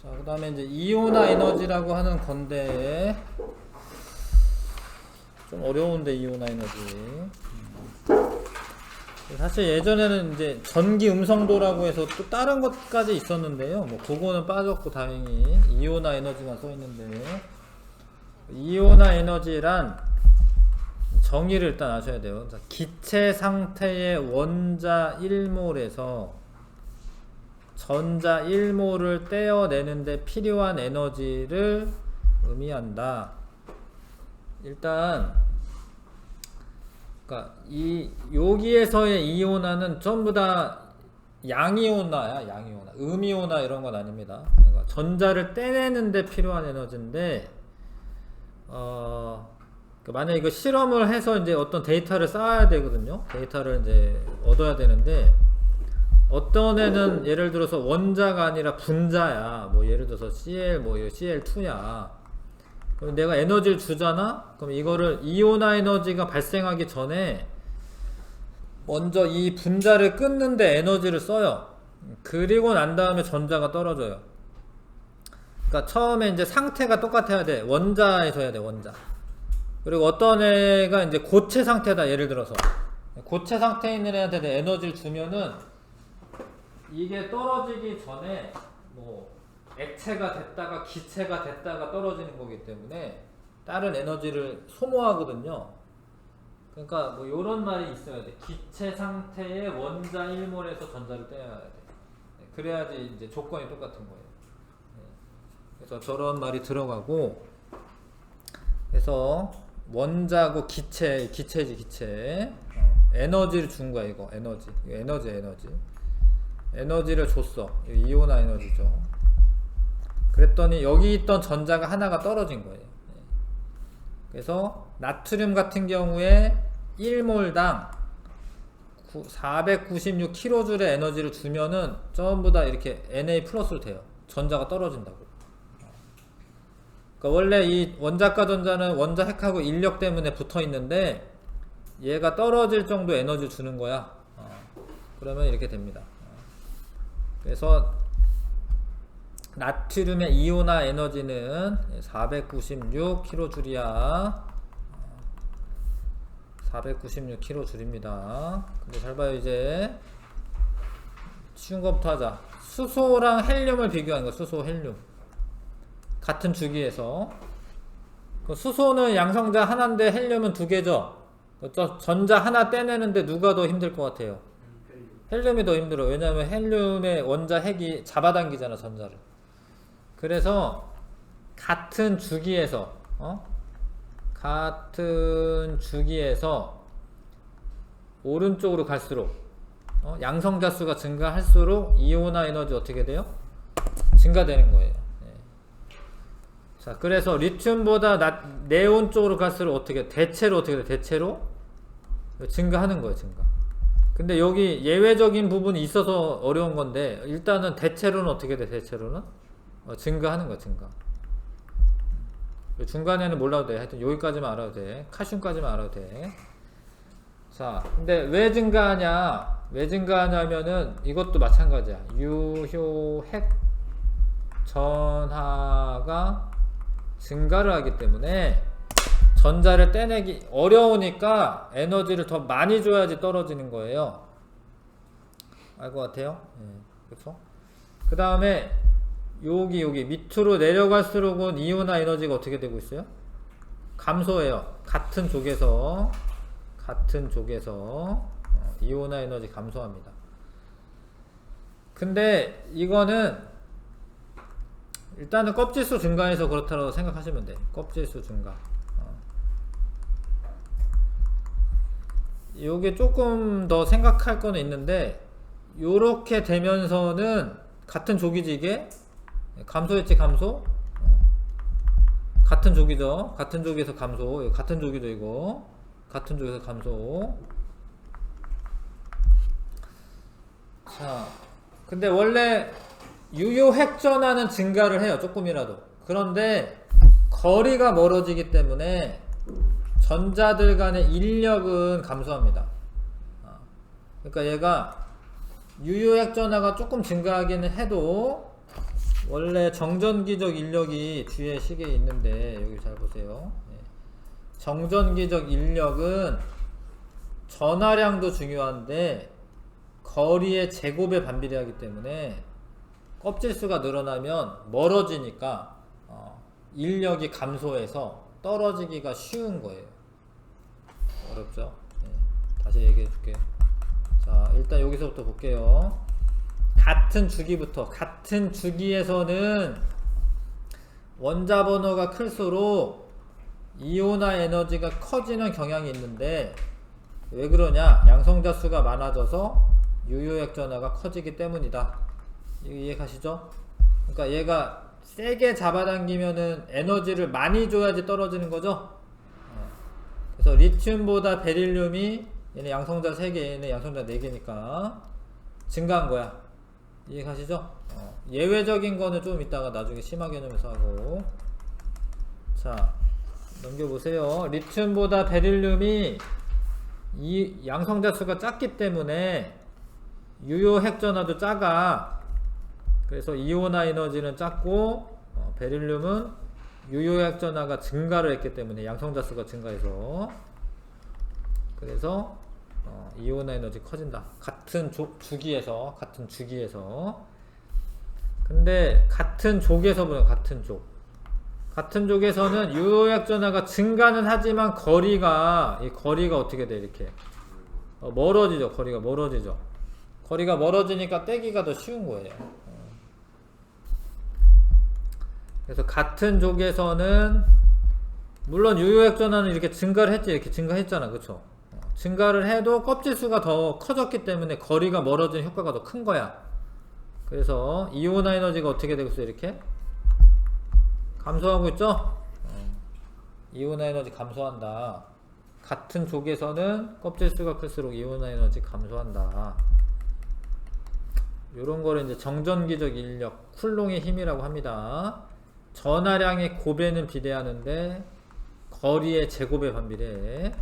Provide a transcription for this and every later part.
자, 그 다음에 이제 이온화 에너지라고 하는 건데, 좀 어려운데, 이온화 에너지. 사실 예전에는 이제 전기 음성도라고 해서 또 다른 것까지 있었는데요. 뭐, 그거는 빠졌고, 다행히. 이온화 에너지만 써 있는데, 이온화 에너지란 정의를 일단 아셔야 돼요. 기체 상태의 원자 1몰에서 전자 1몰을 떼어내는데 필요한 에너지를 의미한다. 일단 그러니까 여기에서의 이온화는 전부 다 양이온화야. 양이온화. 음이온화 이런 건 아닙니다. 그러니까 전자를 떼내는데 필요한 에너지인데 만약에 이거 실험을 해서 이제 어떤 데이터를 쌓아야 되거든요. 데이터를 이제 얻어야 되는데, 어떤 애는 예를 들어서 원자가 아니라 분자야. 뭐 예를 들어서 Cl, 뭐 Cl2야. 그럼 내가 에너지를 주잖아? 그럼 이거를 이온화 에너지가 발생하기 전에 먼저 이 분자를 끊는데 에너지를 써요. 그리고 난 다음에 전자가 떨어져요. 그러니까 처음에 이제 상태가 똑같아야 돼. 원자에서 해야 돼, 원자. 그리고 어떤 애가 이제 고체 상태다. 예를 들어서 고체 상태에 있는 애한테 에너지를 주면은 이게 떨어지기 전에 뭐 액체가 됐다가 기체가 됐다가 떨어지는 거기 때문에 다른 에너지를 소모하거든요. 그러니까 뭐 요런 말이 있어야 돼. 기체 상태의 원자 1몰에서 전자를 떼어야 돼. 그래야지 이제 조건이 똑같은 거예요. 그래서 저런 말이 들어가고, 그래서 원자고 기체지 기체. 에너지를 준 거야. 이거 에너지를 줬어. 이온화 에너지죠. 그랬더니 여기 있던 전자가 하나가 떨어진 거예요. 그래서 나트륨 같은 경우에 1몰당 496kJ의 에너지를 주면은 전부 다 이렇게 Na 플러스로 돼요. 전자가 떨어진다고. 그러니까 원래 이 원자과 전자는 원자 핵하고 인력 때문에 붙어 있는데, 얘가 떨어질 정도 에너지 주는 거야. 그러면 이렇게 됩니다. 그래서 나트륨의 이온화 에너지는 496kJ야. 496kJ입니다. 근데 잘 봐요. 이제 쉬운 것부터 하자. 수소랑 헬륨을 비교하는 거야. 수소, 헬륨. 같은 주기에서. 수소는 양성자 하나인데 헬륨은 두 개죠. 전자 하나 떼내는데 누가 더 힘들 것 같아요? 헬륨이 더 힘들어. 왜냐하면 헬륨의 원자 핵이 잡아당기잖아, 전자를. 그래서 같은 주기에서 오른쪽으로 갈수록 양성자 수가 증가할수록 이온화 에너지 어떻게 돼요? 증가되는 거예요. 자, 그래서 리튬보다 네온 쪽으로 갈수록 어떻게 대체로 증가하는 거예요. 증가. 근데 여기 예외적인 부분이 있어서 어려운 건데, 일단은 대체로는 어떻게 돼? 대체로는 증가하는 거야. 증가. 중간에는 몰라도 돼. 하여튼 여기까지만 알아도 돼. 칼슘까지만 알아도 돼. 자, 근데 왜 증가하냐면은 이것도 마찬가지야. 유효 핵 전하가 증가를 하기 때문에 전자를 떼내기 어려우니까 에너지를 더 많이 줘야지 떨어지는 거예요. 알 것 같아요? 그렇죠? 그 다음에 여기 밑으로 내려갈수록은 이온화 에너지가 어떻게 되고 있어요? 감소해요. 같은 쪽에서 이온화 에너지 감소합니다. 근데 이거는 일단은 껍질수 증가해서 그렇다고 생각하시면 돼. 껍질수 증가. 요게 조금 더 생각할 거는 있는데, 요렇게 되면서는 같은 조기지. 이게 감소했지. 감소. 같은 조기죠. 같은 조기에서 감소. 같은 조기죠. 이거 같은 조기에서 감소. 자, 근데 원래 유효 핵전하는 증가를 해요. 조금이라도. 그런데 거리가 멀어지기 때문에 전자들 간의 인력은 감소합니다. 그러니까 얘가 유효 핵전하가 조금 증가하기는 해도 원래 정전기적 인력이 뒤에 시계에 있는데 여기 잘 보세요. 예. 정전기적 인력은 전하량도 중요한데 거리의 제곱에 반비례하기 때문에 껍질수가 늘어나면 멀어지니까 인력이 감소해서 떨어지기가 쉬운 거예요. 어렵죠? 네. 다시 얘기해 줄게요. 자, 일단 여기서부터 볼게요. 같은 주기부터, 같은 주기에서는 원자 번호가 클수록 이온화 에너지가 커지는 경향이 있는데 왜 그러냐? 양성자 수가 많아져서 유효액 전하가 커지기 때문이다. 이해가시죠? 그러니까 얘가 세게 잡아당기면은 에너지를 많이 줘야지 떨어지는 거죠. 그래서 리튬보다 베릴륨이 얘네 양성자 3개, 얘네 양성자 4개니까 증가한 거야. 이해가시죠? 예외적인 거는 좀 이따가 나중에 심화 개념에서 하고. 자, 넘겨보세요. 리튬보다 베릴륨이 이 양성자 수가 작기 때문에 유효 핵전하도 작아. 그래서 이온화 에너지는 작고 베릴륨은 유효 핵전하가 증가를 했기 때문에 양성자 수가 증가해서 그래서 이온화 에너지 커진다. 같은 주기에서 근데 같은 족에서 보면 같은 족에서는 유효 핵전하가 증가는 하지만 거리가 어떻게 돼? 이렇게 멀어지죠. 거리가 멀어지니까 떼기가 더 쉬운 거예요. 그래서 같은 족에서는 물론 유효액 전하는 이렇게 증가를 했지. 이렇게 증가했잖아. 그쵸? 증가를 해도 껍질 수가 더 커졌기 때문에 거리가 멀어지는 효과가 더 큰 거야. 그래서 이온화 에너지가 어떻게 되고 있어? 이렇게 감소하고 있죠? 이온화 에너지 감소한다. 같은 족에서는 껍질 수가 클수록 이온화 에너지 감소한다. 요런 거를 이제 정전기적 인력, 쿨롱의 힘이라고 합니다. 전하량의 곱에는 비례하는데 거리의 제곱에 반비례해.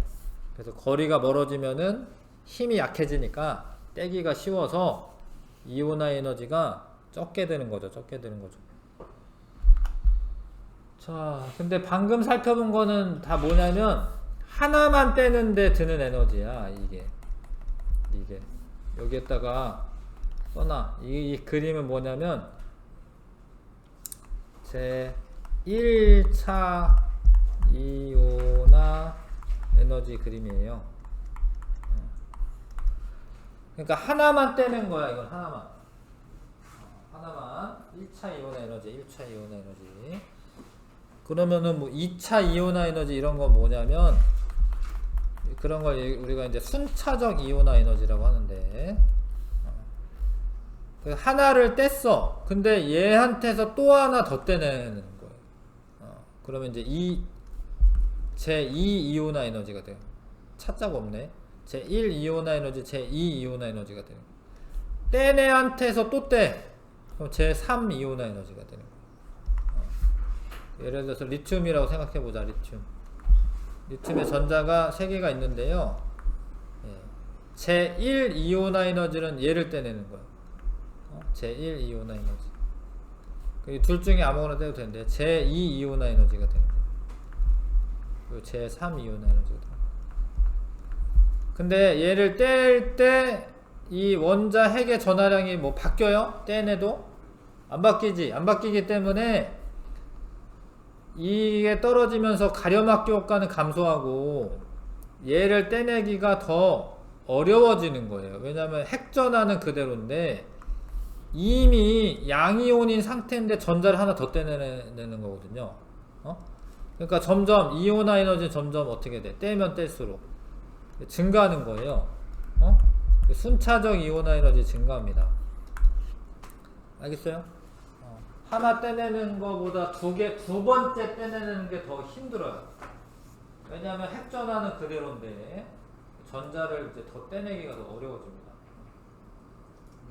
그래서 거리가 멀어지면은 힘이 약해지니까 떼기가 쉬워서 이온화 에너지가 적게 되는 거죠. 자, 근데 방금 살펴본 거는 다 뭐냐면 하나만 떼는데 드는 에너지야. 이게 여기에다가 써놔. 이 그림은 뭐냐면 제 1차 이온화 에너지 그림이에요. 그러니까 하나만 떼는 거야. 이건 하나만 1차 이온화 에너지. 그러면은 뭐 2차 이온화 에너지 이런 건 뭐냐면 그런 걸 우리가 이제 순차적 이온화 에너지라고 하는데 하나를 뗐어. 근데 얘한테서 또 하나 더 떼내는 거예요. 그러면 이제 제2 이온화 에너지가 돼요. 차자가 없네. 제1 이온화 에너지, 제2 이온화 에너지가 되는 거예요. 뗀 애한테서 또 떼. 그럼 제3 이온화 에너지가 되는 거예요. 예를 들어서 리튬이라고 생각해보자. 리튬의 전자가 3개가 있는데요. 제1 이온화 에너지는 얘를 떼내는 거예요. 제1 이온화 에너지. 둘 중에 아무거나 떼도 되는데 제2 이온화 에너지가 되는 거예요. 그리고 제3 이온화 에너지가 되는 거예요. 근데 얘를 뗄 때 이 원자 핵의 전하량이 뭐 바뀌어요? 떼내도? 안 바뀌지. 안 바뀌기 때문에 이게 떨어지면서 가려막기 효과는 감소하고 얘를 떼내기가 더 어려워지는 거예요. 왜냐하면 핵전하는 그대로인데 이미 양이온인 상태인데 전자를 하나 더 떼내는 거거든요. 그러니까 점점 이온화 에너지는 점점 어떻게 돼? 떼면 뗄수록 증가하는 거예요. 순차적 이온화 에너지 증가합니다. 알겠어요? 하나 떼내는 거보다 두 번째 떼내는 게 더 힘들어요. 왜냐하면 핵전하는 그대로인데 전자를 이제 더 떼내기가 더 어려워집니다.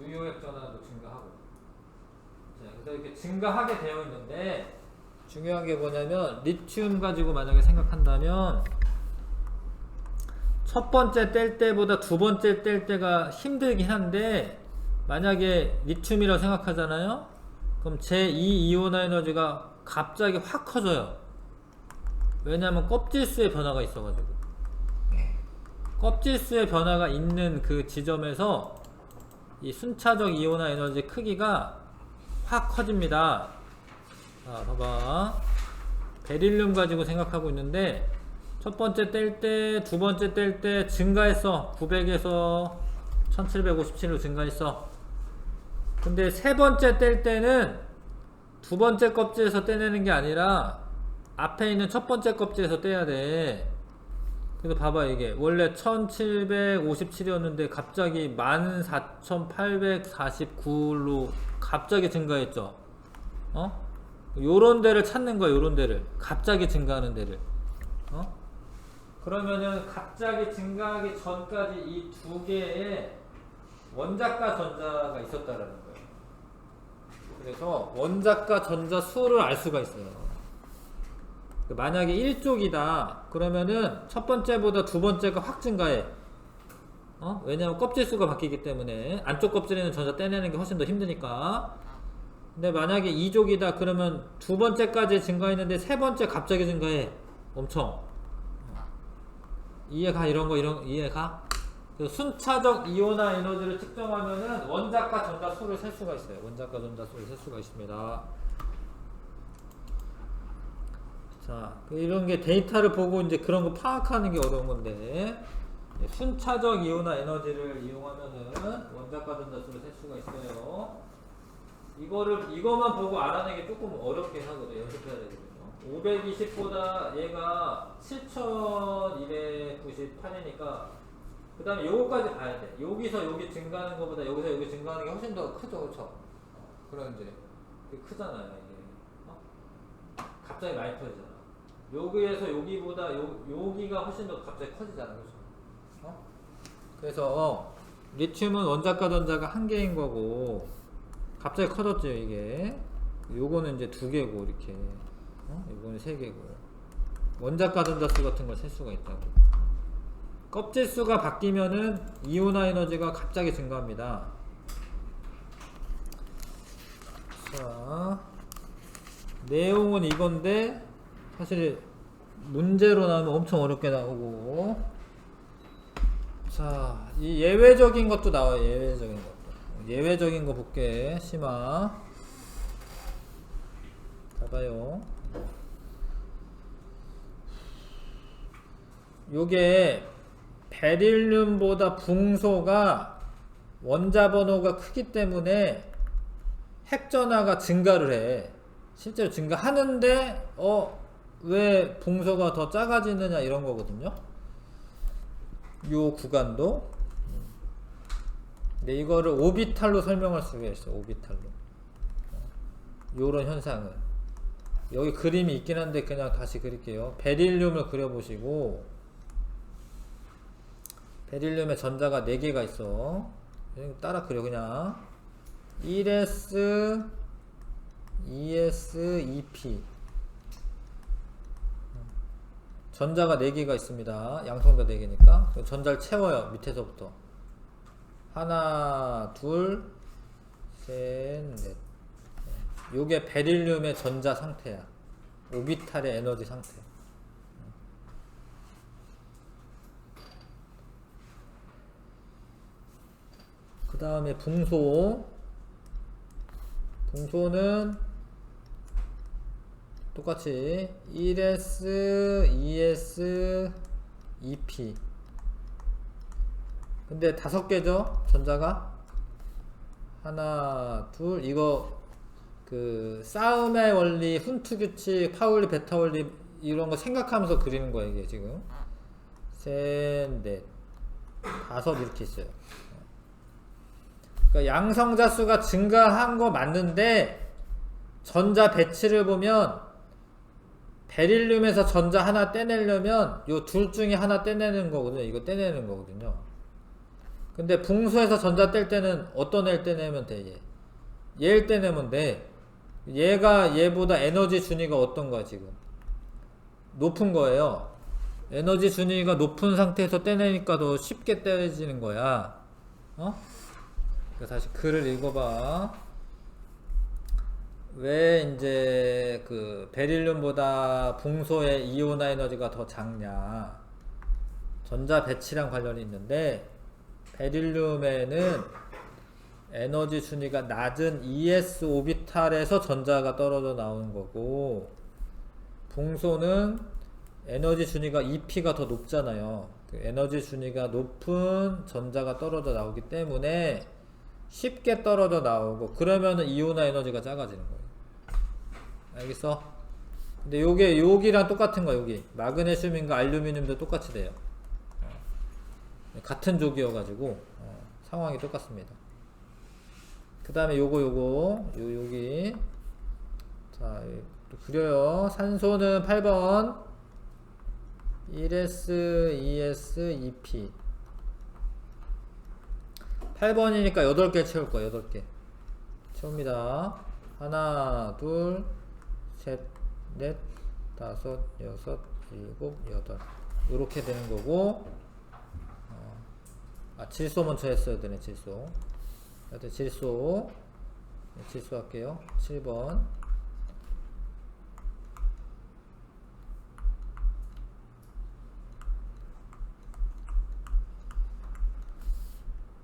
유효액 전하도 증가하고. 자, 그래서 이렇게 증가하게 되어 있는데 중요한 게 뭐냐면 리튬 가지고 만약에 생각한다면 첫 번째 뗄 때보다 두 번째 뗄 때가 힘들긴 한데 만약에 리튬이라고 생각하잖아요. 그럼 제2 이온화 에너지가 갑자기 확 커져요. 왜냐하면 껍질수의 변화가 있어가지고. 껍질수의 변화가 있는 그 지점에서 이 순차적 이온화 에너지 크기가 확 커집니다. 자, 봐봐. 베릴륨 가지고 생각하고 있는데 첫 번째 뗄 때, 두 번째 뗄 때 증가했어. 900에서 1757로 증가했어. 근데 세 번째 뗄 때는 두 번째 껍질에서 떼내는 게 아니라 앞에 있는 첫 번째 껍질에서 떼야 돼. 그래서 봐봐, 이게 원래 1757이었는데 갑자기 14849로 갑자기 증가했죠. 요런 데를 찾는 거야. 요런 데를 갑자기 증가하는 데를. 그러면은 갑자기 증가하기 전까지 이 두 개의 원자과 전자가 있었다라는 거예요. 그래서 원자과 전자 수를 알 수가 있어요. 만약에 1쪽이다 그러면은 첫 번째보다 두 번째가 확 증가해. 왜냐하면 껍질 수가 바뀌기 때문에 안쪽 껍질에는 전자 떼내는 게 훨씬 더 힘드니까. 근데 만약에 2족이다 그러면 두 번째까지 증가했는데 세 번째 갑자기 증가해. 엄청. 이해가? 이해가? 순차적 이온화 에너지를 측정하면은 원자과 전자 수를 셀 수가 있어요. 원자과 전자 수를 셀 수가 있습니다. 자, 이런 게 데이터를 보고 이제 그런 거 파악하는 게 어려운 건데, 순차적 이온화 에너지를 이용하면은 원자과 전자 수를 셀 수가 있어요. 이거만 보고 알아내기 조금 어렵긴 하거든요. 연습해야 되거든요. 520보다 얘가 7298이니까 그 다음에 요거까지 봐야 돼. 여기서 여기 증가하는 것보다 여기서 여기 증가하는 게 훨씬 더 크죠, 그쵸? 그럼 이제 이게 크잖아요, 이게. 갑자기 많이 커지잖아. 여기에서 여기보다 여기가 훨씬 더 갑자기 커지잖아, 그쵸? 그래서 리튬은 원자과 전자가 한 개인 거고 갑자기 커졌죠, 이게. 요거는 이제 두 개고 이렇게. 이거는 세 개고. 원자과 전자수 같은 걸 셀 수가 있다고. 껍질 수가 바뀌면은 이온화 에너지가 갑자기 증가합니다. 자, 내용은 이건데 사실 문제로 나오면 엄청 어렵게 나오고. 자, 이 예외적인 것도 나와요. 예외적인 거 볼게. 심화 봐봐요. 요게 베릴륨보다 붕소가 원자 번호가 크기 때문에 핵전하가 증가를 해. 실제로 증가하는데 왜 붕소가 더 작아지느냐 이런 거거든요. 요 구간도. 근데 이거를 오비탈로 설명할 수가 있어. 오비탈로. 요런 현상을. 여기 그림이 있긴 한데 그냥 다시 그릴게요. 베릴륨을 그려보시고, 베릴륨에 전자가 4개가 있어. 따라 그려. 그냥 1s 2s 2p 전자가 4개가 있습니다. 양성 다 4개니까 전자를 채워요. 밑에서부터 하나 둘 셋 넷. 요게 베릴륨의 전자 상태야. 오비탈의 에너지 상태. 그 다음에 붕소는 똑같이 1s 2s 2p. 근데 5개죠 전자가. 하나 둘. 이거 그 싸움의 원리, 훈트 규칙, 파울리, 베타 원리 이런 거 생각하면서 그리는 거야 이게 지금. 셋, 넷, 5 이렇게 있어요. 그러니까 양성자 수가 증가한 거 맞는데 전자 배치를 보면 베릴륨에서 전자 하나 떼내려면 요 둘 중에 하나 떼내는 거거든요. 이거 떼내는 거거든요. 근데 붕소에서 전자 뗄 때는 어떤 애를 떼내면 돼? 얘를 떼내면 돼. 얘가 얘보다 에너지 준위가 어떤 거야 지금? 높은 거예요. 에너지 준위가 높은 상태에서 떼내니까 더 쉽게 떼지는 거야. 다시 글을 읽어봐. 왜 이제 그 베릴륨보다 붕소의 이온화 에너지가 더 작냐? 전자 배치랑 관련이 있는데, 베릴륨에는 에너지 순위가 낮은 ES 오비탈에서 전자가 떨어져 나오는 거고, 붕소는 에너지 순위가 EP가 더 높잖아요. 그 에너지 순위가 높은 전자가 떨어져 나오기 때문에 쉽게 떨어져 나오고, 그러면은 이온화 에너지가 작아지는 거예요. 알겠어? 근데 요게 여기랑 똑같은 거야. 여기 마그네슘인가 알루미늄도 똑같이 돼요. 같은 족이어가지고 상황이 똑같습니다. 그 다음에 여기 자 또 그려요. 산소는 8번 1s 2s 2p 8번이니까 8개 채울 거야. 8개 채웁니다. 하나 둘 셋 넷 다섯 여섯 일곱 여덟 요렇게 되는 거고, 질소 먼저 했어야 되네. 질소 할게요. 7번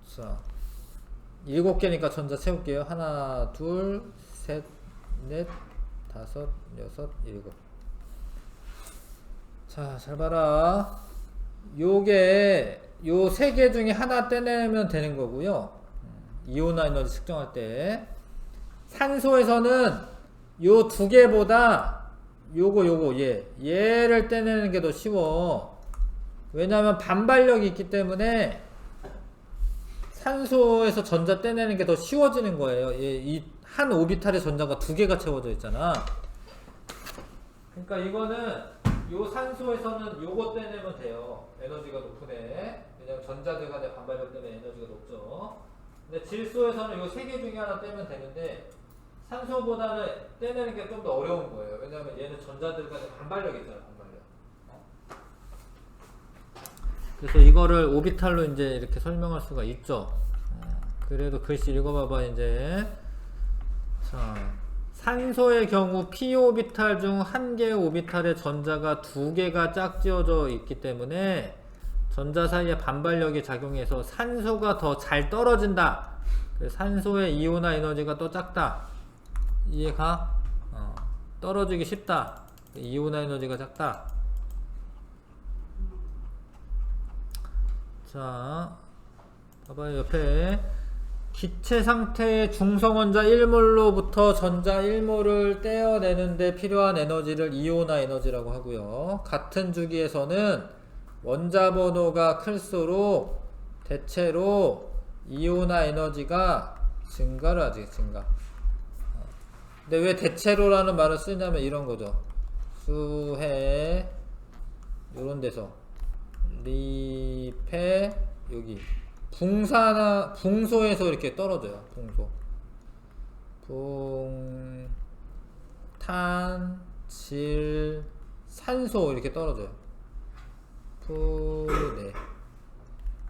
자 7개니까 전자 채울게요. 하나 둘 셋 넷 다섯 여섯 일곱. 자 잘 봐라. 요게 요 3개 중에 하나 떼내면 되는 거고요. 이온화 에너지 측정할 때 산소에서는 요 2개보다 얘를 떼내는 게 더 쉬워. 왜냐하면 반발력이 있기 때문에 산소에서 전자 떼내는 게 더 쉬워지는 거예요. 이 한 오비탈의 전자가 2개가 채워져 있잖아. 그러니까 이거는 요 산소에서는 요거 떼내면 돼요. 에너지가 높은 애. 왜냐면 전자들 간의 반발력 때문에 에너지가 높죠. 근데 질소에서는 요 3개 중에 하나 떼면 되는데, 산소보다는 떼내는 게 좀 더 어려운 거예요. 왜냐면 얘는 전자들 간의 반발력이 있잖아요. 반발력. 그래서 이거를 오비탈로 이제 이렇게 설명할 수가 있죠. 그래도 글씨 읽어봐봐. 이제 자, 산소의 경우 p 오비탈 중 1개의 오비탈에 전자가 2개가 짝지어져 있기 때문에 전자 사이에 반발력이 작용해서 산소가 더 잘 떨어진다. 산소의 이온화 에너지가 더 작다. 이해가? 떨어지기 쉽다. 이온화 에너지가 작다. 자, 봐봐요. 옆에 기체 상태의 중성원자 1몰로부터 전자 1몰을 떼어내는데 필요한 에너지를 이온화 에너지라고 하고요. 같은 주기에서는 원자 번호가 클수록 대체로 이온화 에너지가 증가를 하지. 증가. 근데 왜 대체로라는 말을 쓰냐면 이런 거죠. 수해 요런 데서 리페 여기 붕소에서 이렇게 떨어져요. 탄, 질, 산소 이렇게 떨어져요. 네.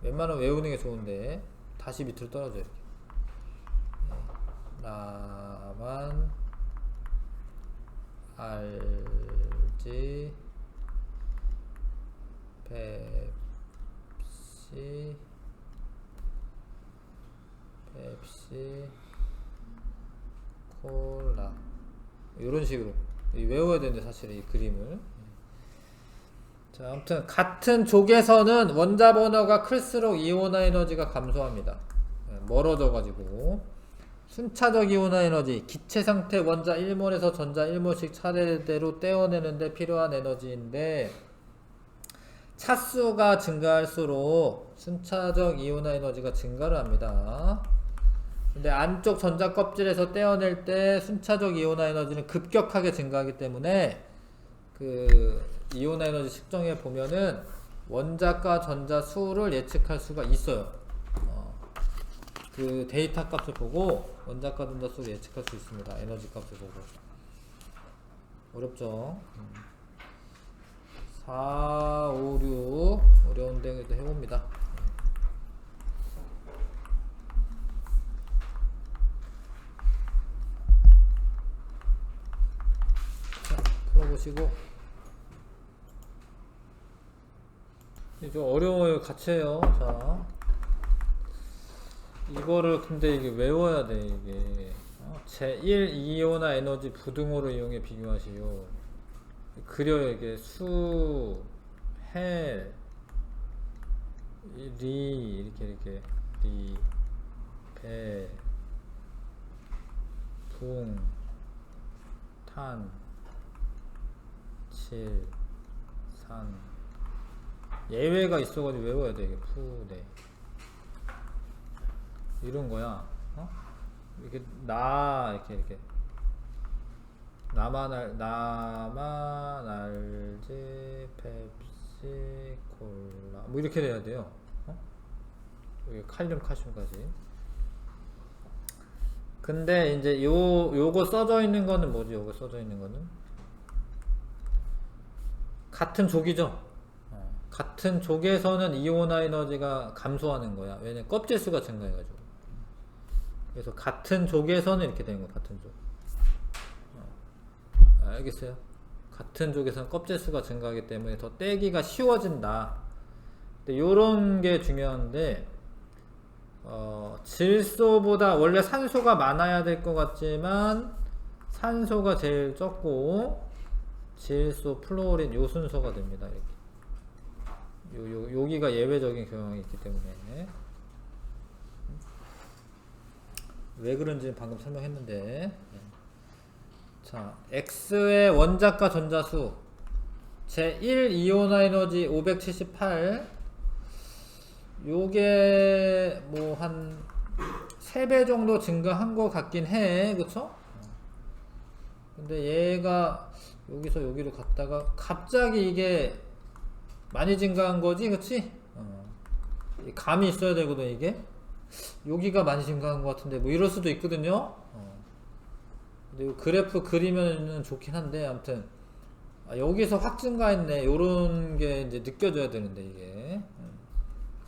웬만하면 외우는 게 좋은데 다시 밑으로 떨어져요. 이렇게. 라만, 알지, 펩시, 콜라 이런 식으로 외워야 되는데 사실 이 그림을. 자, 아무튼 같은 족에서는 원자 번호가 클수록 이온화 에너지가 감소합니다. 멀어져 가지고. 순차적 이온화 에너지 기체 상태 원자 1몰에서 전자 1몰씩 차례대로 떼어내는데 필요한 에너지인데, 차수가 증가할수록 순차적 이온화 에너지가 증가를 합니다. 근데 안쪽 전자 껍질에서 떼어낼 때 순차적 이온화 에너지는 급격하게 증가하기 때문에 그 이온화 에너지 측정해 보면은 원자과 전자 수를 예측할 수가 있어요. 그 데이터 값을 보고 원자과 전자 수를 예측할 수 있습니다. 에너지 값을 보고. 어렵죠? 4, 5, 6 어려운데 그래도 해봅니다. 보시고. 좀 어려워요. 같이 해요. 자, 이거를 근데 이게 외워야 돼. 이게 제1 이온화 에너지 부등호를 이용해 비교하시오. 그려요. 이게 수, 헬, 리 이렇게 리, 배, 붕, 탄, 칠, 산. 예외가 있어가지고 외워야 돼. 이게 푸네 이런 거야. 이렇게 이렇게 나만알지 펩시 콜라 뭐 이렇게 돼야 돼요. 여기 칼륨 칼슘까지. 근데 이제 요거 써져 있는 거는 뭐지? 요거 써져 있는 거는 같은 족이죠. 같은 족에서는 이온화 에너지가 감소하는 거야. 왜냐면 껍질 수가 증가해가지고. 그래서 같은 족에서는 이렇게 되는 거야. 같은 족. 알겠어요? 같은 족에서는 껍질 수가 증가하기 때문에 더 떼기가 쉬워진다. 근데 요런 게 중요한데, 질소보다 원래 산소가 많아야 될 것 같지만 산소가 제일 적고 질소, 플로린 요 순서가 됩니다. 이렇게. 여기가 예외적인 경향이 있기 때문에 왜 그런지 방금 설명했는데. 자, X의 원자과 전자수 제1 이온화 에너지 578. 요게 뭐 한 3배 정도 증가한 것 같긴 해. 그쵸? 근데 얘가 여기서 여기로 갔다가 갑자기 이게 많이 증가한 거지, 그치? 감이 있어야 되거든, 이게. 여기가 많이 증가한 것 같은데, 뭐 이럴 수도 있거든요. 근데 그래프 그리면 좋긴 한데, 아무튼 여기서 확 증가했네. 요런 게 이제 느껴져야 되는데, 이게.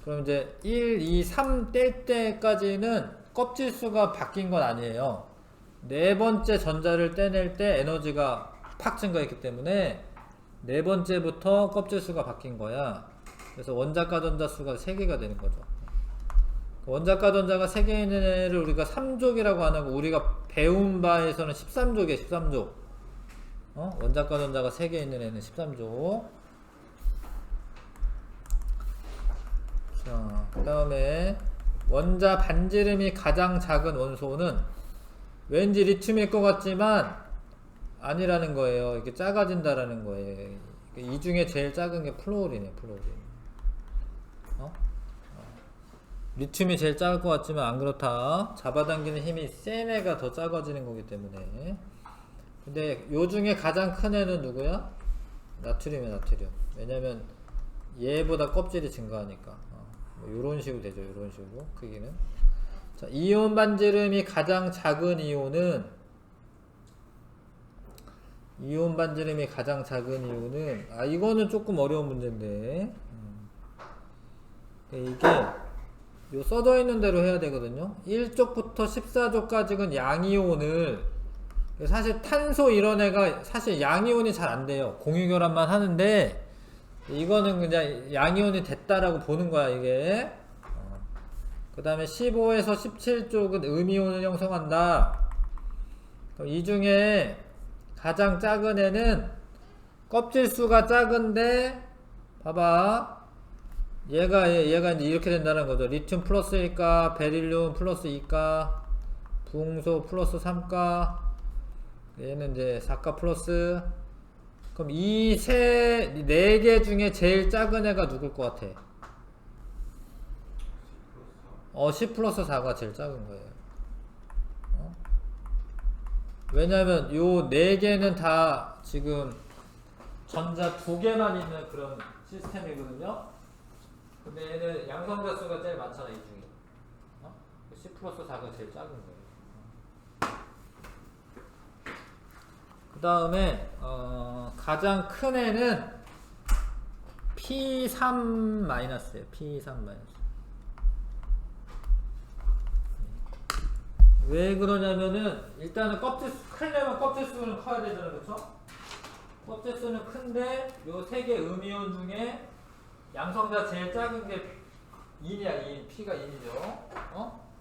그럼 이제 1, 2, 3 뗄 때까지는 껍질 수가 바뀐 건 아니에요. 네 번째 전자를 떼낼 때 에너지가 팍 증가했기 때문에 네 번째부터 껍질 수가 바뀐 거야. 그래서 원자과 전자 수가 3개가 되는 거죠. 원자과 전자가 3개 있는 애를 우리가 3족이라고 안 하고 우리가 배운 바에서는 13족이에요. 13족. 원자과 전자가 3개 있는 애는 13족. 자, 그 다음에 원자 반지름이 가장 작은 원소는 왠지 리튬일 것 같지만 아니라는 거예요. 이렇게 작아진다라는 거예요. 이 중에 제일 작은 게 플로린이에요. 플로린. 리튬이 제일 작을 것 같지만 안 그렇다. 잡아당기는 힘이 센 애가 더 작아지는 거기 때문에. 근데 요 중에 가장 큰 애는 누구야? 나트륨이야, 나트륨. 왜냐면 얘보다 껍질이 증가하니까. 뭐 요런 식으로 되죠. 요런 식으로 크기는. 자, 이온 반지름이 가장 작은 이온은 이거는 조금 어려운 문제인데. 이게 요 써져 있는 대로 해야 되거든요. 1족부터 14족까지는 양이온을, 사실 탄소 이런 애가 사실 양이온이 잘 안 돼요. 공유결합만 하는데 이거는 그냥 양이온이 됐다라고 보는 거야, 이게. 그 다음에 15에서 17쪽은 음이온을 형성한다. 그럼 이 중에 가장 작은 애는 껍질 수가 작은데, 봐봐. 얘가 이제 이렇게 된다는 거죠. 리튬 플러스일까? 베릴륨 플러스 2가? 붕소 플러스 3가? 얘는 이제 4가 플러스. 그럼 이 4개 중에 제일 작은 애가 누굴 것 같아? 10 플러스 4가 제일 작은 거예요. 왜냐면 요 4개는 다 지금 전자 2개만 있는 그런 시스템이거든요. 근데 얘는 양성자수가 제일 많잖아, 이 중에. 10 플러스 4가 제일 작은 거예요. 그 다음에 가장 큰 애는 P3-예요. P3-. 왜 그러냐면은 일단은 껍질 크려면 껍질 수는 커야 되잖아요, 그렇죠? 껍질 수는 큰데 요 세 개 음이온 중에 양성자 제일 작은 게 인이야. 인. P가 인이죠.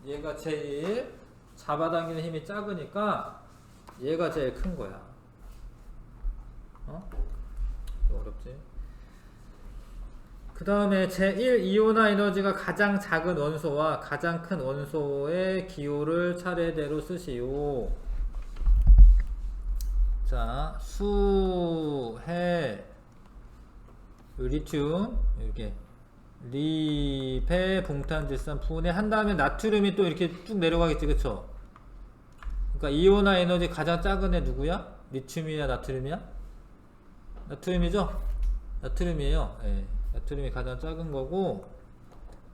얘가 제일 잡아당기는 힘이 작으니까 얘가 제일 큰 거야. 어렵지? 그 다음에 제1 이온화 에너지가 가장 작은 원소와 가장 큰 원소의 기호를 차례대로 쓰시오. 자, 수, 해, 리튬, 이렇게 리, 배, 붕탄, 질산, 분해 한 다음에 나트륨이 또 이렇게 쭉 내려가겠지, 그쵸? 그러니까 이온화 에너지 가장 작은 애 누구야? 리튬이야, 나트륨이야? 나트륨이죠? 나트륨이에요. 네. 나트륨이 가장 작은 거고,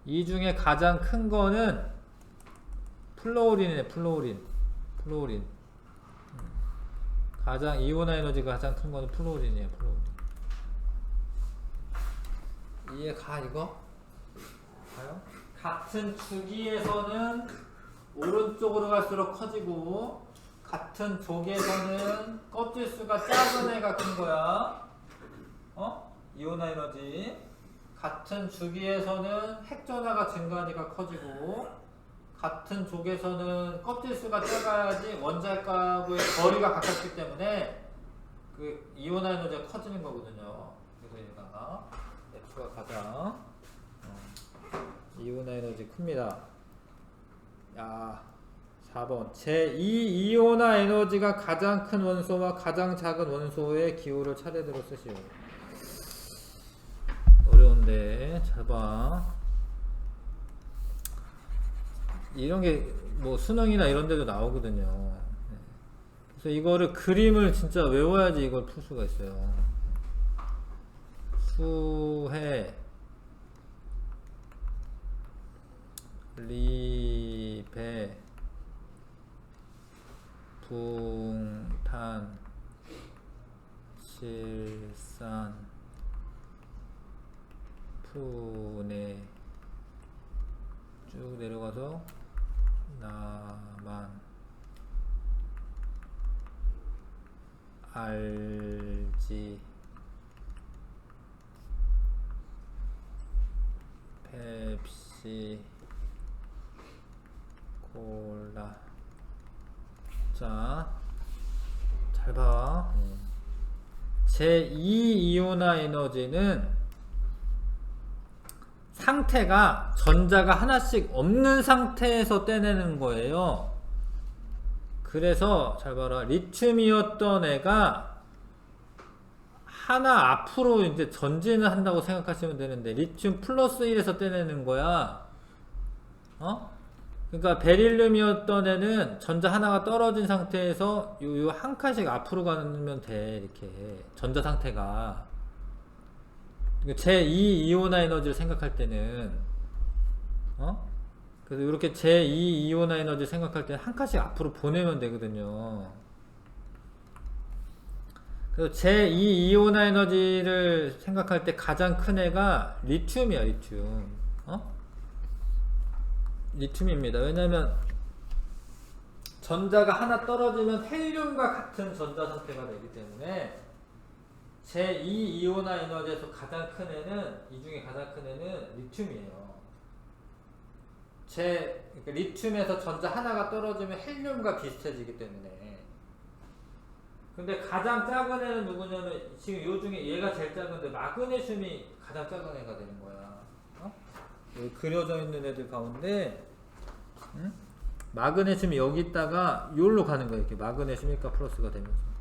이 중에 가장 큰 거는 플로우린이네. 플로우린. 가장 이온화 에너지가 가장 큰 거는 플로우린이에요. 플로우린. 이해 가 이거? 가요? 같은 주기에서는 오른쪽으로 갈수록 커지고, 같은 족에서는 껍질수가 작은 애가 큰 거야. 이온화 에너지. 같은 주기에서는 핵전하가 증가하니까 커지고, 같은 족에서는 껍질수가 작아야지 원자과의 거리가 가깝기 때문에 그 이온화 에너지가 커지는 거거든요. 그래서 얘가 F가 가장 이온화 에너지 큽니다. 야, 4번 제2 이온화 에너지가 가장 큰 원소와 가장 작은 원소의 기호를 차례대로 쓰시오. 어려운데 잘 봐. 이런 게 뭐 수능이나 이런 데도 나오거든요. 그래서 이거를 그림을 진짜 외워야지 이걸 풀 수가 있어요. 수해, 리, 배, 붕탄, 질산, 분해 쭉 내려가서 나만, 알지, 펩시, 콜라. 자, 잘 봐. 제2 이온화 에너지는 상태가 전자가 하나씩 없는 상태에서 떼내는 거예요. 그래서 잘 봐라. 리튬이었던 애가 하나 앞으로 이제 전진을 한다고 생각하시면 되는데, 리튬 플러스 1에서 떼내는 거야. 그러니까 베릴륨이었던 애는 전자 하나가 떨어진 상태에서 요 한 칸씩 앞으로 가면 돼. 이렇게 전자 상태가. 제2 이온화 에너지를 생각할 때는 그래서 이렇게 제2 이온화 에너지를 생각할 때는 한 칸씩 앞으로 보내면 되거든요. 그래서 제2 이온화 에너지를 생각할 때 가장 큰 애가 리튬이야. 리튬입니다. 왜냐면 전자가 하나 떨어지면 헬륨과 같은 전자 상태가 되기 때문에 제2 이온화 에너지에서 가장 큰 애는, 이 중에 가장 큰 애는 리튬이에요. 그러니까 리튬에서 전자 하나가 떨어지면 헬륨과 비슷해지기 때문에. 근데 가장 작은 애는 누구냐면, 지금 요 중에 얘가 제일 작은데 마그네슘이 가장 작은 애가 되는 거야. 여기 그려져 있는 애들 가운데 마그네슘이 여기 있다가 여기로 가는 거야. 이렇게 마그네슘 1가 플러스가 되면서.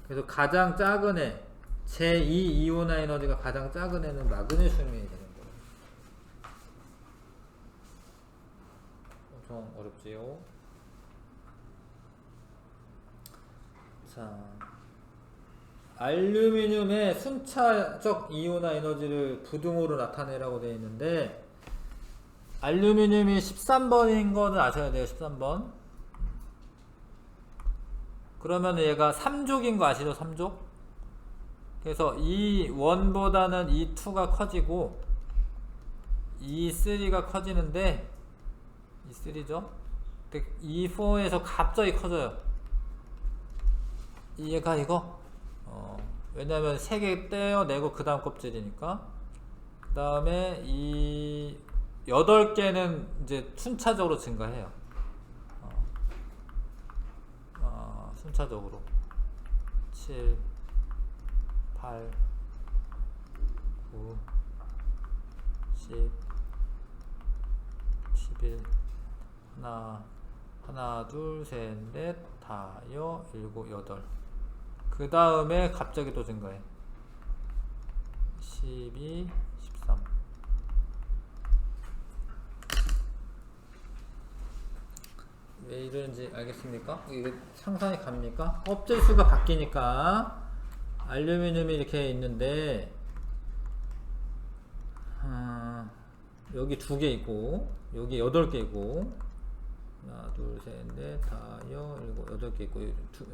그래서 가장 작은 애, 제2 이온화 에너지가 가장 작은 애는 마그네슘이 되는 거예요. 엄청 어렵지요. 자, 알루미늄의 순차적 이온화 에너지를 부등호로 나타내라고 되어 있는데, 알루미늄이 13번인 거는 아셔야 돼요. 13번. 그러면 얘가 3족인 거 아시죠? 3족? 그래서 이 1보다는 이 2가 커지고 이 3가 커지는데, 이 3죠? 이 4에서 갑자기 커져요. 이해가 이거? 왜냐면 3개 떼어내고 그 다음 껍질이니까. 그 다음에 이 8개는 이제 순차적으로 증가해요. 순차적으로 7 8 9 10 11 하나 둘 셋 넷 다여 일곱 여덟. 그 다음에 갑자기 또 증가해. 12 13. 왜 이러는지 알겠습니까? 이게 상상이 갑니까? 껍질 수가 바뀌니까 알루미늄이 이렇게 있는데 여기 2개 있고 여기 8개 있고 하나 둘 셋 넷 다여 일곱 8개 있고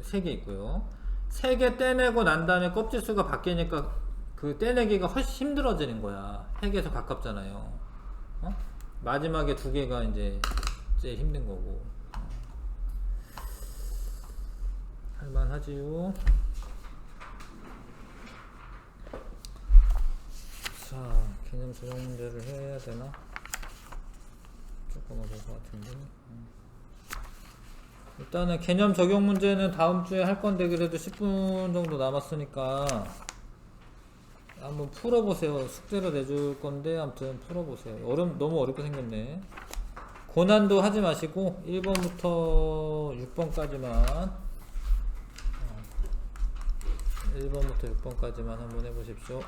3개 있고요. 3개 떼내고 난 다음에 껍질 수가 바뀌니까 그 떼내기가 훨씬 힘들어지는 거야. 핵에서 가깝잖아요. 마지막에 2개가 이제 제일 힘든 거고. 할만하지요. 자, 개념 적용 문제를 해야 되나? 조금 어려울 것 같은데. 일단은 개념 적용 문제는 다음 주에 할 건데 그래도 10분 정도 남았으니까 한번 풀어보세요. 숙제로 내줄 건데 아무튼 풀어보세요. 너무 어렵게 생겼네. 고난도 하지 마시고 1번부터 6번까지만 1번부터 6번까지만 한번 해보십시오.